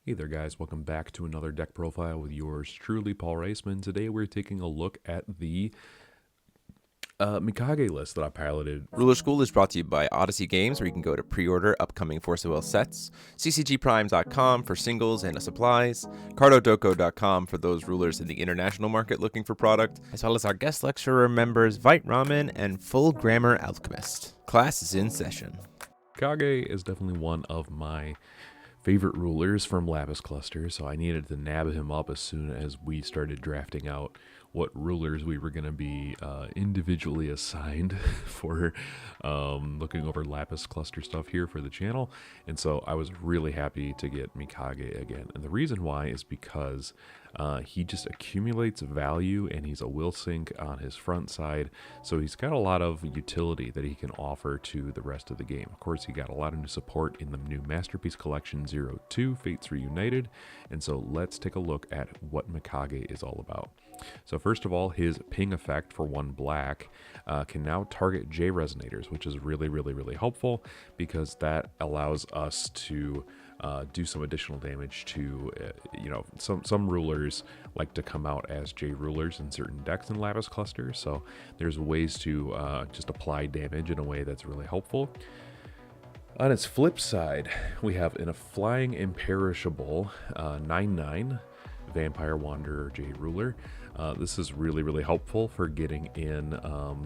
Hey there guys, welcome back to another deck profile with yours truly, Paul Reisman. Today we're taking a look at the Mikage list that I piloted. Ruler School is brought to you by Odyssey Games, where you can go to pre-order upcoming Force of Will sets, ccgprime.com for singles and supplies, cardodoco.com for those rulers in the international market looking for product, as well as our guest lecturer members Vite Ramen and Full Grammar Alchemist. Class is in session. Mikage is definitely one of my favorite rulers from Lapis Cluster, so I needed to nab him up as soon as we started drafting out what rulers we were going to be individually assigned for looking over Lapis Cluster stuff here for the channel. And so I was really happy to get Mikage again. And the reason why is because he just accumulates value, and he's a will sink on his front side, so he's got a lot of utility that he can offer to the rest of the game. Of course, he got a lot of new support in the new Masterpiece Collection 02, Fates Reunited, and so let's take a look at what Mikage is all about. So first of all, his ping effect for 1 black can now target J resonators, which is really helpful, because that allows us to do some additional damage to, some rulers like to come out as J rulers in certain decks in Lapis Cluster, so there's ways to just apply damage in a way that's really helpful. On its flip side, we have in a flying imperishable 9/9 Vampire Wanderer J ruler. This is really helpful for getting in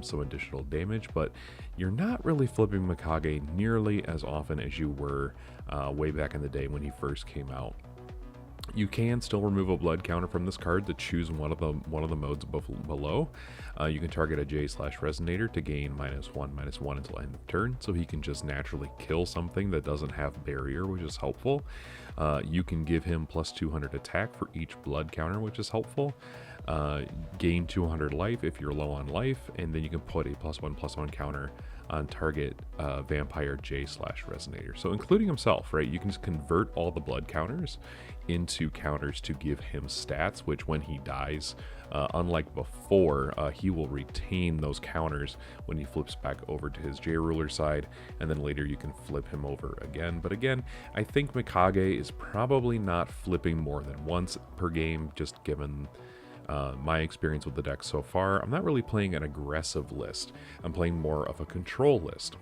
some additional damage, but you're not really flipping Mikage nearly as often as you were way back in the day when he first came out. You can still remove a blood counter from this card to choose one of the modes below. You can target a J/resonator to gain -1/-1 until end of turn, so he can just naturally kill something that doesn't have barrier, which is helpful. You can give him +200 attack for each blood counter, which is helpful. Gain 200 life if you're low on life, and then you can put a +1/+1 counter on target vampire J/resonator. So including himself, right? You can just convert all the blood counters into counters to give him stats, which when he dies, unlike before, he will retain those counters when he flips back over to his J ruler side, and then later you can flip him over again. But again, I think Mikage is probably not flipping more than once per game, just given my experience with the deck so far. I'm not really playing an aggressive list. I'm playing more of a control list.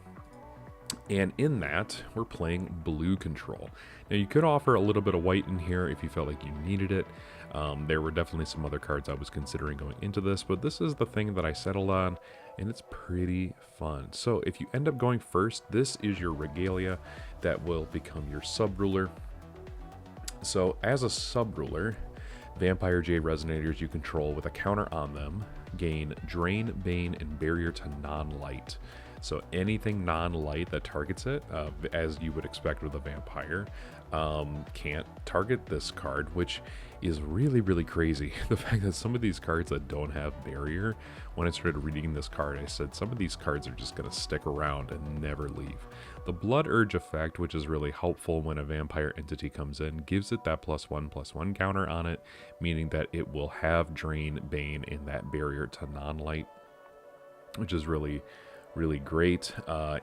And in that, we're playing blue control. Now, you could offer a little bit of white in here if you felt like you needed it. There were definitely some other cards I was considering going into this, but this is the thing that I settled on, and it's pretty fun. So if you end up going first, this is your regalia that will become your sub-ruler. So as a sub-ruler, Vampire J resonators you control with a counter on them gain Drain, Bane, and Barrier to non-light. So anything non-light that targets it, as you would expect with a vampire, can't target this card, which is really crazy. The fact that some of these cards that don't have barrier, when I started reading this card, I said some of these cards are just going to stick around and never leave. The Blood Urge effect, which is really helpful when a vampire entity comes in, gives it that +1/+1 counter on it, meaning that it will have Drain, Bane, and that barrier to non-light, which is really great.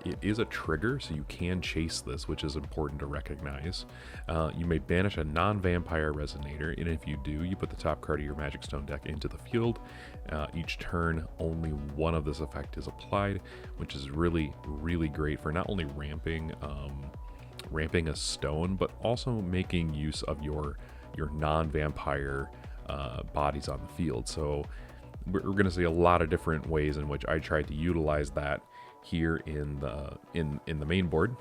It is a trigger, so you can chase this, which is important to recognize. You may banish a non-vampire resonator, and if you do, you put the top card of your Magic Stone deck into the field. Each turn, only one of this effect is applied, which is really great for not only ramping a stone, but also making use of your non-vampire bodies on the field. So we're going to see a lot of different ways in which I tried to utilize that here in the main board.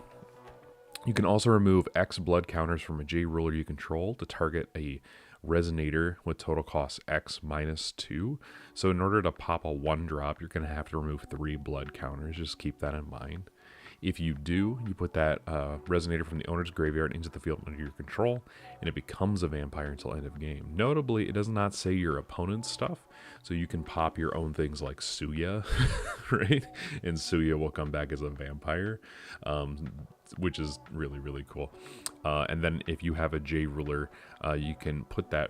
You can also remove X blood counters from a J ruler you control to target a resonator with total cost X -2. So in order to pop a 1-drop, you're going to have to remove 3 blood counters. Just keep that in mind. If you do, you put that resonator from the owner's graveyard into the field under your control, and it becomes a vampire until end of game. Notably, it does not say your opponent's stuff, so you can pop your own things like Suya, right? And Suya will come back as a vampire, which is really cool. And then if you have a J ruler, you can put that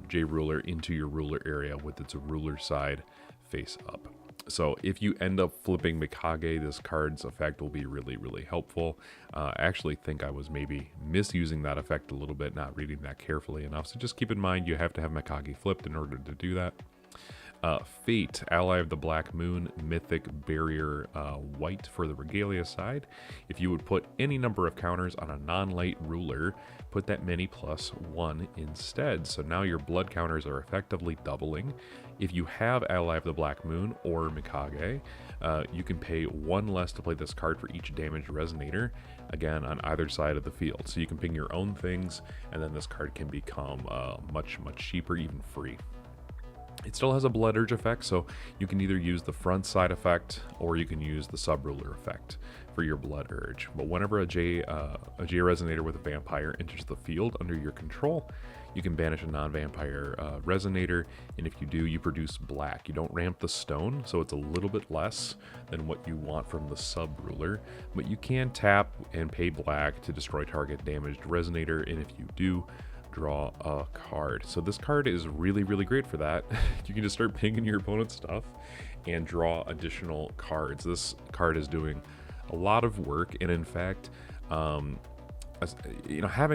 J ruler into your ruler area with its ruler side face up. So if you end up flipping Mikage, this card's effect will be really, really helpful. I actually think I was maybe misusing that effect a little bit, not reading that carefully enough. So just keep in mind you have to have Mikage flipped in order to do that. Fate, ally of the Black Moon, mythic barrier white for the regalia side. If you would put any number of counters on a non-light ruler, put that many +1 instead. So now your blood counters are effectively doubling. If you have ally of the Black Moon or Mikage, you can pay 1 less to play this card for each damaged resonator, again on either side of the field. So you can ping your own things, and then this card can become much, much cheaper, even free. It still has a Blood Urge effect, so you can either use the front side effect or you can use the sub-ruler effect for your Blood Urge. But whenever a J Resonator with a Vampire enters the field under your control, you can banish a non-vampire Resonator, and if you do, you produce black. You don't ramp the stone, so it's a little bit less than what you want from the sub-ruler, but you can tap and pay black to destroy target damaged Resonator, and if you do, draw a card. So this card is really, really great for that. You can just start pinging your opponent's stuff and draw additional cards. This card is doing a lot of work, and in fact, having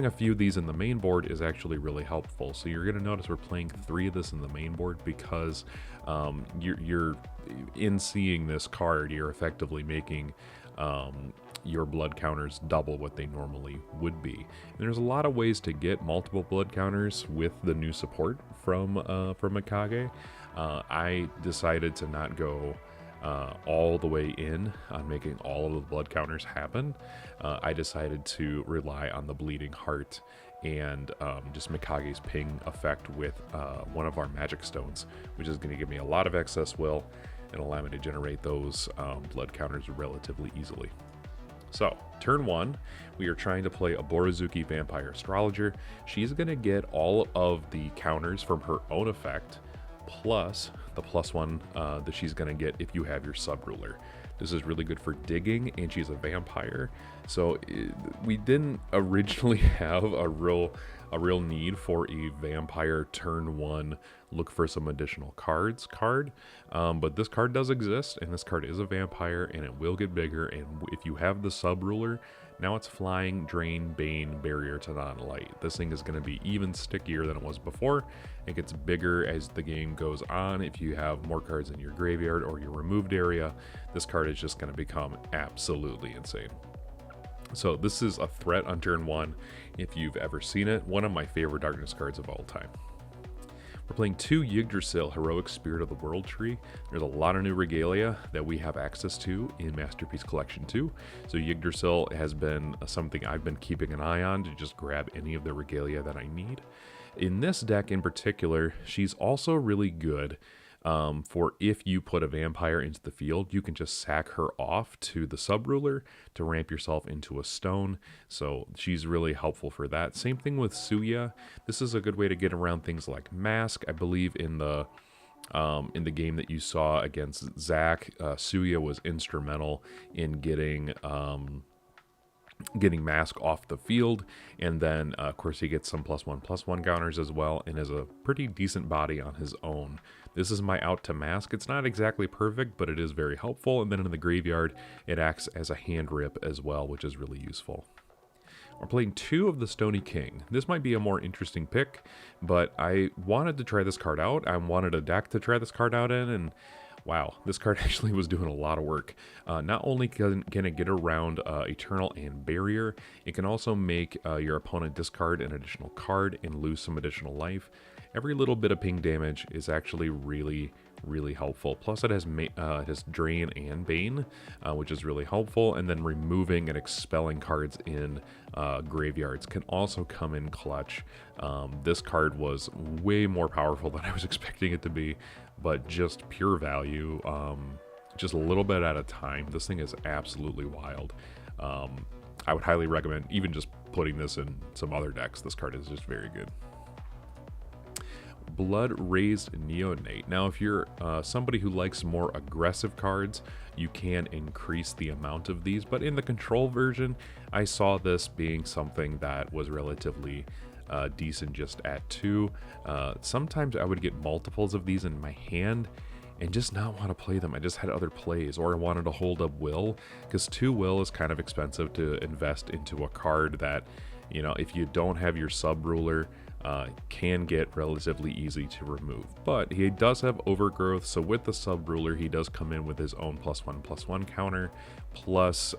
a few of these in the main board is actually really helpful. So you're going to notice we're playing 3 of this in the main board because you're in seeing this card, you're effectively making your blood counters double what they normally would be. And there's a lot of ways to get multiple blood counters with the new support from Mikage. I decided to not go all the way in on making all of the blood counters happen. I decided to rely on the Bleeding Heart and just Mikage's ping effect with one of our magic stones, which is going to give me a lot of excess will and allow me to generate those blood counters relatively easily. So, turn 1, we are trying to play a Boruzuki Vampire Astrologer. She's going to get all of the counters from her own effect, plus the +1 that she's going to get if you have your sub-ruler. This is really good for digging, and she's a vampire. So we didn't originally have a real need for a vampire turn 1 look for some additional cards card, but this card does exist, and this card is a vampire, and it will get bigger. And if you have the sub-ruler, now it's flying, drain, bane, barrier to non-light. This thing is going to be even stickier than it was before. It gets bigger as the game goes on. If you have more cards in your graveyard or your removed area, this card is just going to become absolutely insane. So this is a threat on turn 1 if you've ever seen it. One of my favorite darkness cards of all time. We're playing 2 Yggdrasil Heroic Spirit of the World Tree. There's a lot of new regalia that we have access to in Masterpiece Collection 2. So Yggdrasil has been something I've been keeping an eye on to just grab any of the regalia that I need. In this deck in particular, she's also really good for if you put a vampire into the field, you can just sack her off to the sub-ruler to ramp yourself into a stone. So she's really helpful for that. Same thing with Suya. This is a good way to get around things like Mask. I believe in the game that you saw against Zack, Suya was instrumental in getting Mask off the field, and then of course he gets some +1/+1 counters as well, and has a pretty decent body on his own. This is my out to Mask. It's not exactly perfect, but it is very helpful, and then in the graveyard it acts as a hand rip as well, which is really useful. We're playing 2 of the Stony King. This might be a more interesting pick, but I wanted to try this card out. I wanted a deck to try this card out in, and wow, this card actually was doing a lot of work. Not only can it get around Eternal and Barrier, it can also make your opponent discard an additional card and lose some additional life. Every little bit of ping damage is actually really, really helpful. Plus it has Drain and Bane, which is really helpful. And then removing and expelling cards in graveyards can also come in clutch. This card was way more powerful than I was expecting it to be, but just pure value, just a little bit at a time. This thing is absolutely wild. I would highly recommend even just putting this in some other decks. This card is just very good. Blood Raised Neonate. Now, if you're somebody who likes more aggressive cards, you can increase the amount of these, but in the control version, I saw this being something that was relatively decent just at 2. Sometimes I would get multiples of these in my hand, and just not want to play them. I just had other plays, or I wanted to hold up will, because 2 will is kind of expensive to invest into a card that, you know, if you don't have your sub ruler, can get relatively easy to remove. But he does have overgrowth, so with the sub ruler, he does come in with his own +1/+1 counter, plus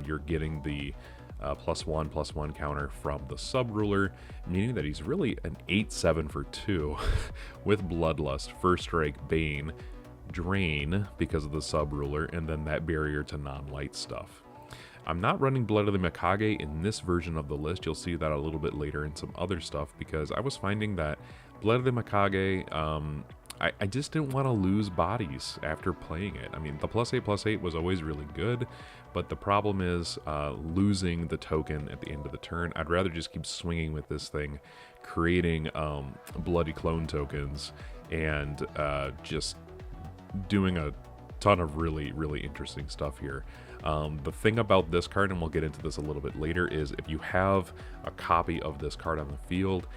you're getting the +1/+1 counter from the sub ruler, meaning that he's really an 8/7 for 2 with Bloodlust, First Strike, Bane, Drain because of the sub ruler, and then that barrier to non-light stuff. I'm not running Blood of the Mikage in this version of the list. You'll see that a little bit later in some other stuff, because I was finding that Blood of the Mikage, I just didn't want to lose bodies after playing it. I mean, the +8/+8 was always really good, but the problem is losing the token at the end of the turn. I'd rather just keep swinging with this thing, creating bloody clone tokens, and just doing a ton of really, really interesting stuff here. The thing about this card, and we'll get into this a little bit later, is if you have a copy of this card on the field,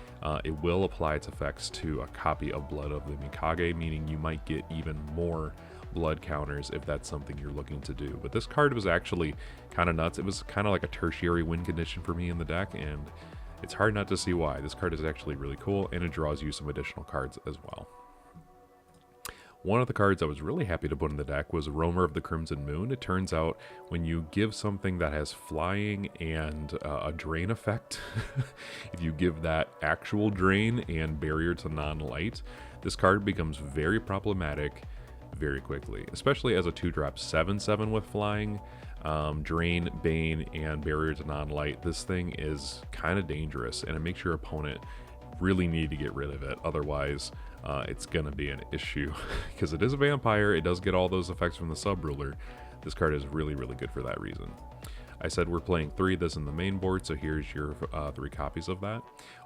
it will apply its effects to a copy of Blood of the Mikage, meaning you might get even more blood counters if that's something you're looking to do. But this card was actually kind of nuts. It was kind of like a tertiary win condition for me in the deck, and it's hard not to see why. This card is actually really cool, and it draws you some additional cards as well. One of the cards I was really happy to put in the deck was Roamer of the Crimson Moon. It turns out when you give something that has flying and a drain effect, if you give that actual drain and barrier to non-light, this card becomes very problematic very quickly, especially as a 2-drop 7/7 with flying, drain, bane, and barrier to non-light. This thing is kind of dangerous, and it makes your opponent really need to get rid of it. Otherwise, it's gonna be an issue because it is a vampire. It does get all those effects from the sub ruler. This card is really, really good for that reason. I said we're playing 3 of this in the main board, so here's your 3 copies of that.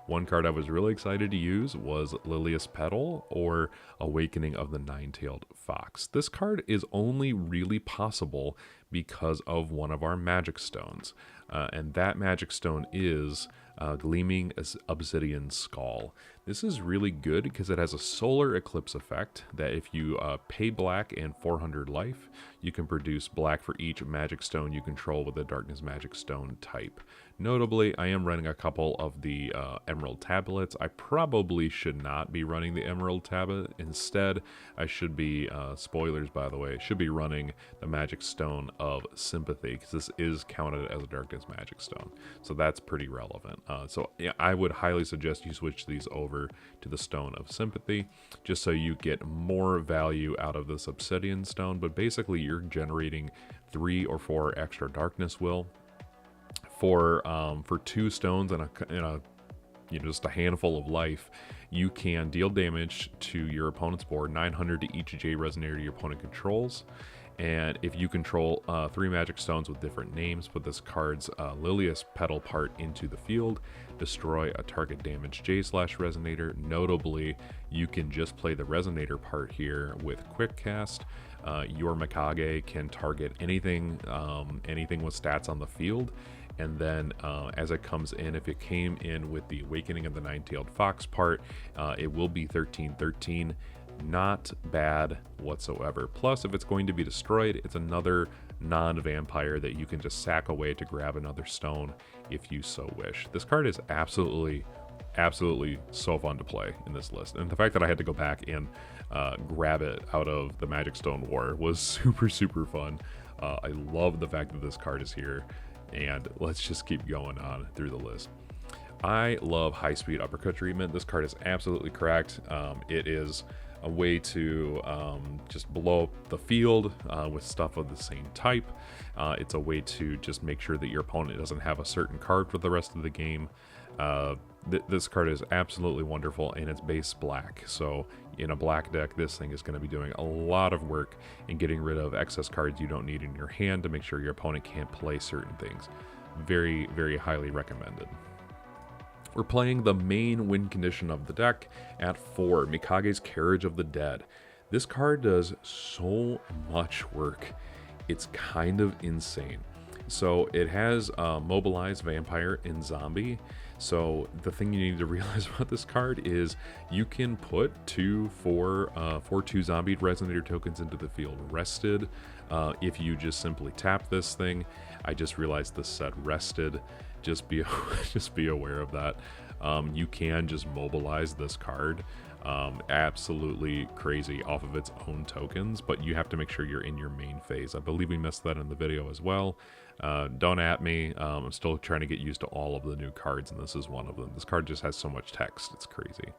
One card I was really excited to use was Lilius Petal, or Awakening of the Nine-Tailed Fox. This card is only really possible because of one of our magic stones, and that magic stone is Gleaming Obsidian Skull. This is really good because it has a solar eclipse effect that if you pay black and 400 life, you can produce black for each magic stone you control with a darkness magic stone type. Notably, I am running a couple of the emerald tablets. I probably should not be running the emerald tablet. Instead, I should be, spoilers by the way, should be running the magic stone of sympathy, because this is counted as a darkness magic stone. So that's pretty relevant. So yeah, I would highly suggest you switch these over to the stone of sympathy, just so you get more value out of this obsidian stone. But basically you're generating 3 or 4 extra darkness will for 2 stones and a just a handful of life. You can deal damage to your opponent's board, 900 to each J resonator your opponent controls. And if you control 3 magic stones with different names, put this card's Lilius Petal part into the field, destroy a target damaged J/resonator. Notably, you can just play the resonator part here with quick cast. Your Mikage can target anything with stats on the field, and then as it comes in, if it came in with the Awakening of the Nine-Tailed Fox part, it will be 13/13. Not bad whatsoever. Plus, if it's going to be destroyed, it's another non-vampire that you can just sack away to grab another stone if you so wish. This card is absolutely so fun to play in this list, and the fact that I had to go back and grab it out of the Magic Stone War was super fun. I love the fact that this card is here, and let's just keep going on through the list. I love high speed uppercut treatment. This card is absolutely cracked. It is a way to just blow up the field with stuff of the same type. It's a way to just make sure that your opponent doesn't have a certain card for the rest of the game. This card is absolutely wonderful, and it's base black. So in a black deck, this thing is going to be doing a lot of work in getting rid of excess cards you don't need in your hand to make sure your opponent can't play certain things. Very, very highly recommended. We're playing the main win condition of the deck at 4, Mikage's Carriage of the Dead. This card does so much work. It's kind of insane. So it has Mobilize Vampire and Zombie. So the thing you need to realize about this card is you can put 2 2 zombie resonator tokens into the field rested. If you just simply tap this thing, I just realized this said rested. Just be aware of that. You can just mobilize this card absolutely crazy off of its own tokens, but you have to make sure you're in your main phase. I believe we missed that in the video as well. Don't at me. I'm still trying to get used to all of the new cards, and this is one of them. This card just has so much text. It's crazy.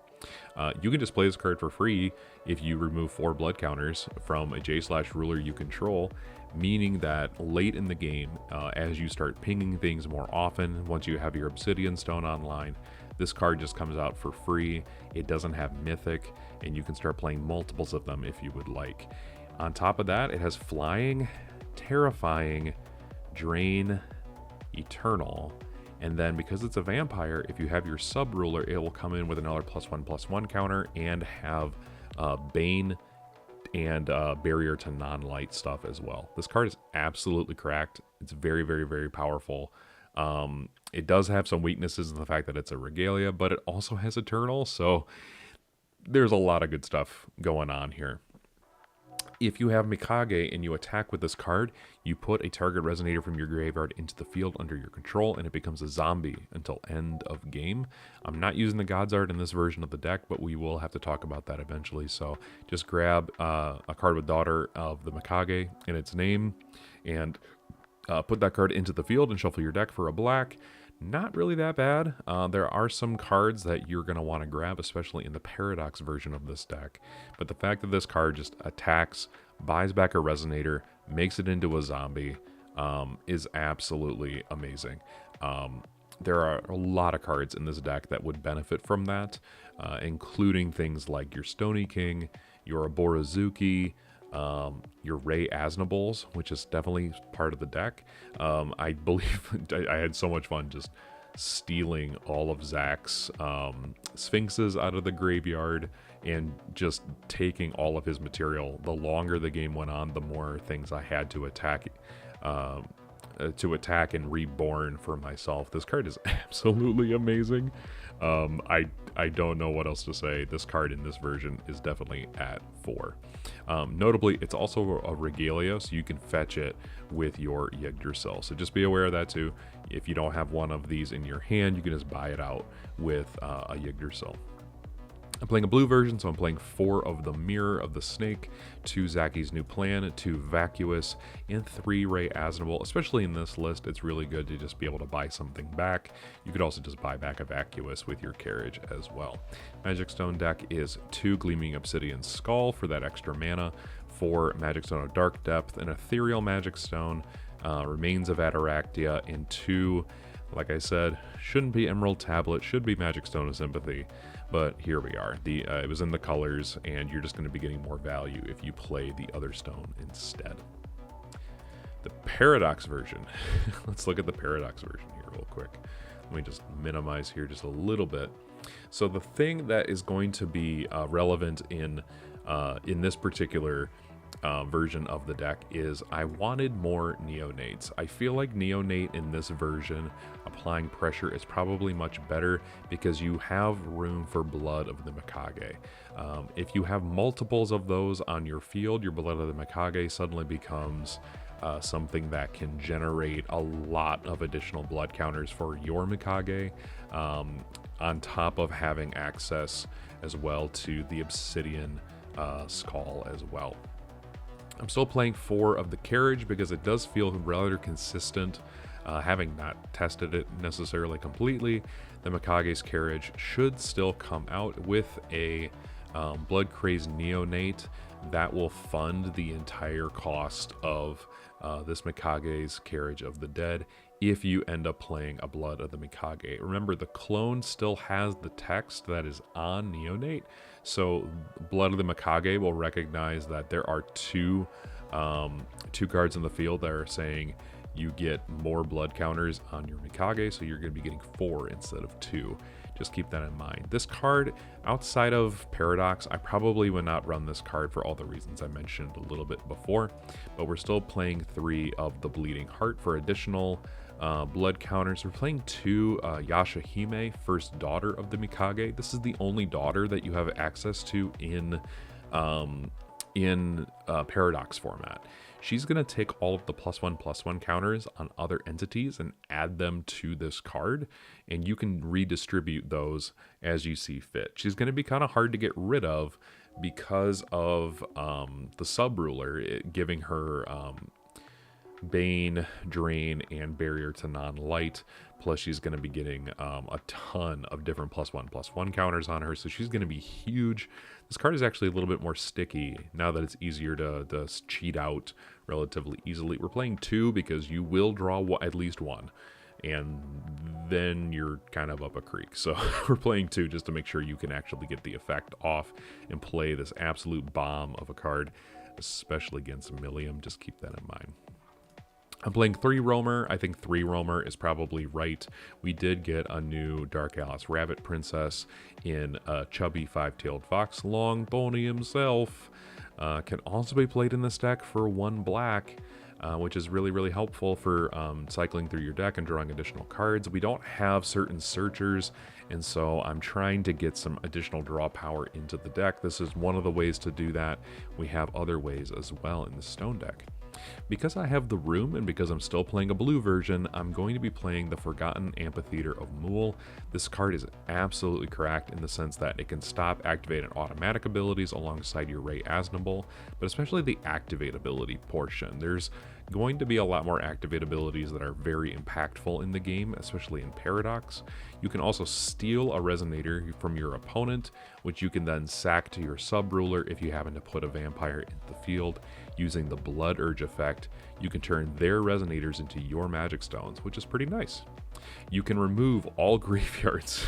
You can just play this card for free if you remove 4 blood counters from a J/ruler you control, meaning that late in the game, as you start pinging things more often, once you have your obsidian stone online, this card just comes out for free. It doesn't have mythic, and you can start playing multiples of them if you would like. On top of that, it has flying, terrifying, drain, eternal, and then because it's a vampire, if you have your sub-ruler, it will come in with another +1/+1 counter and have Bane and barrier to non-light stuff as well. This card is absolutely cracked. It's very, very, very powerful. It does have some weaknesses in the fact that it's a regalia, but it also has eternal, so there's a lot of good stuff going on here. If you have Mikage and you attack with this card, you put a target resonator from your graveyard into the field under your control, and it becomes a zombie until end of game. I'm not using the God's Art in this version of the deck, but we will have to talk about that eventually. So just grab a card with Daughter of the Mikage in its name, and put that card into the field and shuffle your deck for a black. Not really that bad. There are some cards that you're going to want to grab, especially in the Paradox version of this deck. But the fact that this card just attacks, buys back a resonator, makes it into a zombie, is absolutely amazing. There are a lot of cards in this deck that would benefit from that, including things like your Stony King, your Aborizuki, your Ray Asnables, which is definitely part of the deck. I believe I had so much fun just stealing all of Zack's Sphinxes out of the graveyard and just taking all of his material. The longer the game went on, the more things I had to attack and reborn for myself. This card is absolutely amazing. I don't know what else to say. This card in this version is definitely at 4. Notably, it's also a regalia, so you can fetch it with your Yggdrasil. So just be aware of that too. If you don't have one of these in your hand, you can just buy it out with a Yggdrasil. I'm playing a blue version, so I'm playing 4 of the Mirror of the Snake, 2 Zacky's New Plan, 2 Vacuous, and 3 Ray Asnable. Especially in this list, it's really good to just be able to buy something back. You could also just buy back a Vacuous with your Carriage as well. Magic Stone deck is 2 Gleaming Obsidian Skull for that extra mana, 4 Magic Stone of Dark Depth, an Ethereal Magic Stone, Remains of Ataractia, and 2, like I said, shouldn't be Emerald Tablet, should be Magic Stone of Sympathy. But here we are. It was in the colors, and you're just going to be getting more value if you play the other stone instead. The Paradox version. Let's look at the Paradox version here real quick. Let me just minimize here just a little bit. So the thing that is going to be relevant in this particular version of the deck is I wanted more neonates. I feel like neonate in this version, applying pressure, is probably much better because you have room for Blood of the Mikage. If you have multiples of those on your field, your Blood of the Mikage suddenly becomes something that can generate a lot of additional blood counters for your Mikage, on top of having access as well to the Obsidian Skull as well. I'm still playing 4 of the Carriage because it does feel rather consistent. Having not tested it necessarily completely, the Mikage's Carriage should still come out with a Blood Crazed Neonate that will fund the entire cost of this Mikage's Carriage of the Dead if you end up playing a Blood of the Mikage. Remember, the clone still has the text that is on Neonate, so Blood of the Mikage will recognize that there are two cards in the field that are saying you get more blood counters on your Mikage, so you're going to be getting 4 instead of 2. Just keep that in mind. This card, outside of Paradox, I probably would not run this card for all the reasons I mentioned a little bit before, but we're still playing 3 of the Bleeding Heart for additional blood counters. We're playing 2 Yashahime, first daughter of the Mikage. This is the only daughter that you have access to in Paradox format. She's going to take all of the +1/+1 counters on other entities and add them to this card, and you can redistribute those as you see fit. She's going to be kind of hard to get rid of because of the sub-ruler giving her Bane, Drain, and Barrier to Non-Light. Plus, she's going to be getting a ton of different +1/+1 counters on her, so she's going to be huge. This card is actually a little bit more sticky now that it's easier to cheat out relatively easily. We're playing 2 because you will draw at least 1, and then you're kind of up a creek. So we're playing 2 just to make sure you can actually get the effect off and play this absolute bomb of a card, especially against Millium. Just keep that in mind. I'm playing 3 Roamer. I think 3 Roamer is probably right. We did get a new Dark Alice Rabbit Princess in a chubby 5-tailed fox, long bony himself. Can also be played in this deck for 1 black, which is really, really helpful for cycling through your deck and drawing additional cards. We don't have certain searchers, and so I'm trying to get some additional draw power into the deck. This is one of the ways to do that. We have other ways as well in the Stone deck. Because I have the room and because I'm still playing a blue version, I'm going to be playing the Forgotten Amphitheater of Mool. This card is absolutely cracked in the sense that it can stop, activate, and automatic abilities alongside your Ray Asnable, but especially the activate ability portion. There's going to be a lot more activate abilities that are very impactful in the game, especially in Paradox. You can also steal a Resonator from your opponent, which you can then sack to your sub-ruler if you happen to put a vampire in the field. Using the Blood Urge effect, you can turn their Resonators into your Magic Stones, which is pretty nice. You can remove all graveyards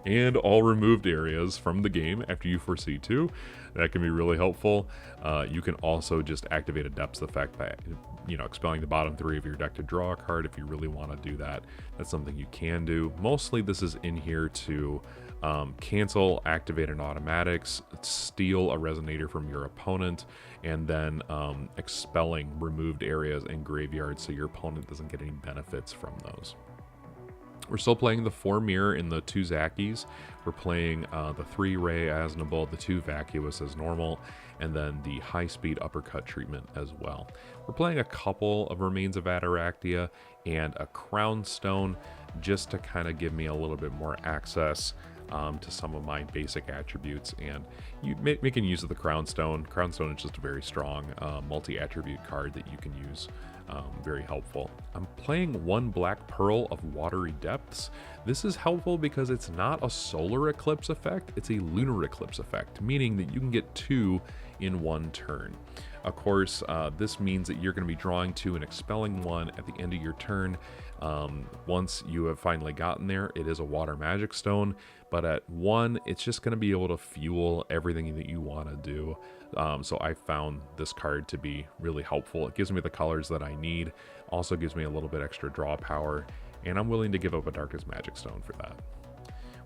and all removed areas from the game after you foresee 2. That can be really helpful. You can also just activate a Depths effect by expelling the bottom 3 of your deck to draw a card if you really want to do that. That's something you can do. Mostly this is in here to cancel activated automatics, steal a Resonator from your opponent, and then expelling removed areas and graveyards so your opponent doesn't get any benefits from those. We're still playing the 4 Mirror and the 2 Zackies. We're playing the 3 Ray Asnable, the 2 Vacuous as normal, and then the high speed uppercut treatment as well. We're playing a couple of Remains of Ataractia and a Crown Stone just to kind of give me a little bit more access to some of my basic attributes, and making use of the Crown Stone. Crown Stone is just a very strong multi-attribute card that you can use. Very helpful. I'm playing 1 Black Pearl of Watery Depths. This is helpful because it's not a solar eclipse effect, it's a lunar eclipse effect, meaning that you can get 2 in 1 turn. Of course, this means that you're going to be drawing 2 and expelling 1 at the end of your turn. Once you have finally gotten there, it is a Water Magic Stone, but at 1, it's just going to be able to fuel everything that you want to do. So I found this card to be really helpful. It gives me the colors that I need, also gives me a little bit extra draw power, and I'm willing to give up a Darkest Magic Stone for that.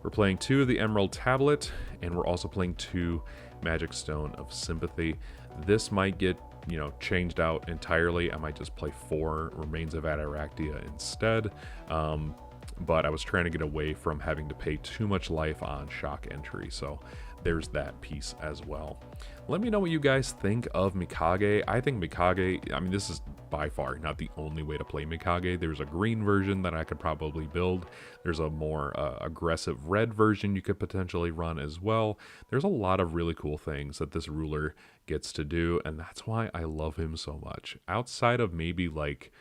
We're playing 2 of the Emerald Tablet, and we're also playing 2 Magic Stone of Sympathy. This might get changed out entirely. I might just play 4 Remains of Ataractia instead. But I was trying to get away from having to pay too much life on shock entry, so there's that piece as well. Let me know what you guys think of Mikage. I think Mikage, this is by far not the only way to play Mikage. There's a green version that I could probably build. There's a more aggressive red version you could potentially run as well. There's a lot of really cool things that this ruler gets to do, and that's why I love him so much. Outside of maybe like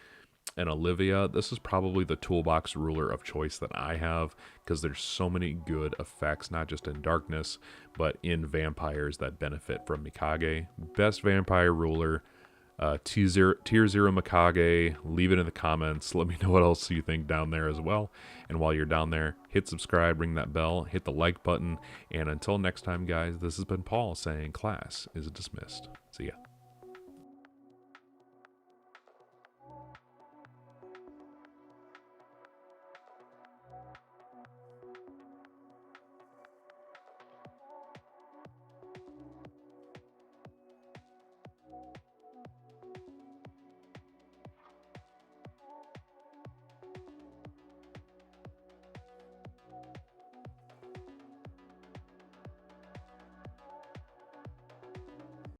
an Olivia, this is probably the toolbox ruler of choice that I have, because there's so many good effects, not just in darkness, but in vampires that benefit from Mikage. Best vampire ruler, tier 0 Mikage. Leave it in the comments. Let me know what else you think down there as well. And while you're down there, hit subscribe, ring that bell, hit the like button. And until next time, guys, this has been Paul saying class is dismissed.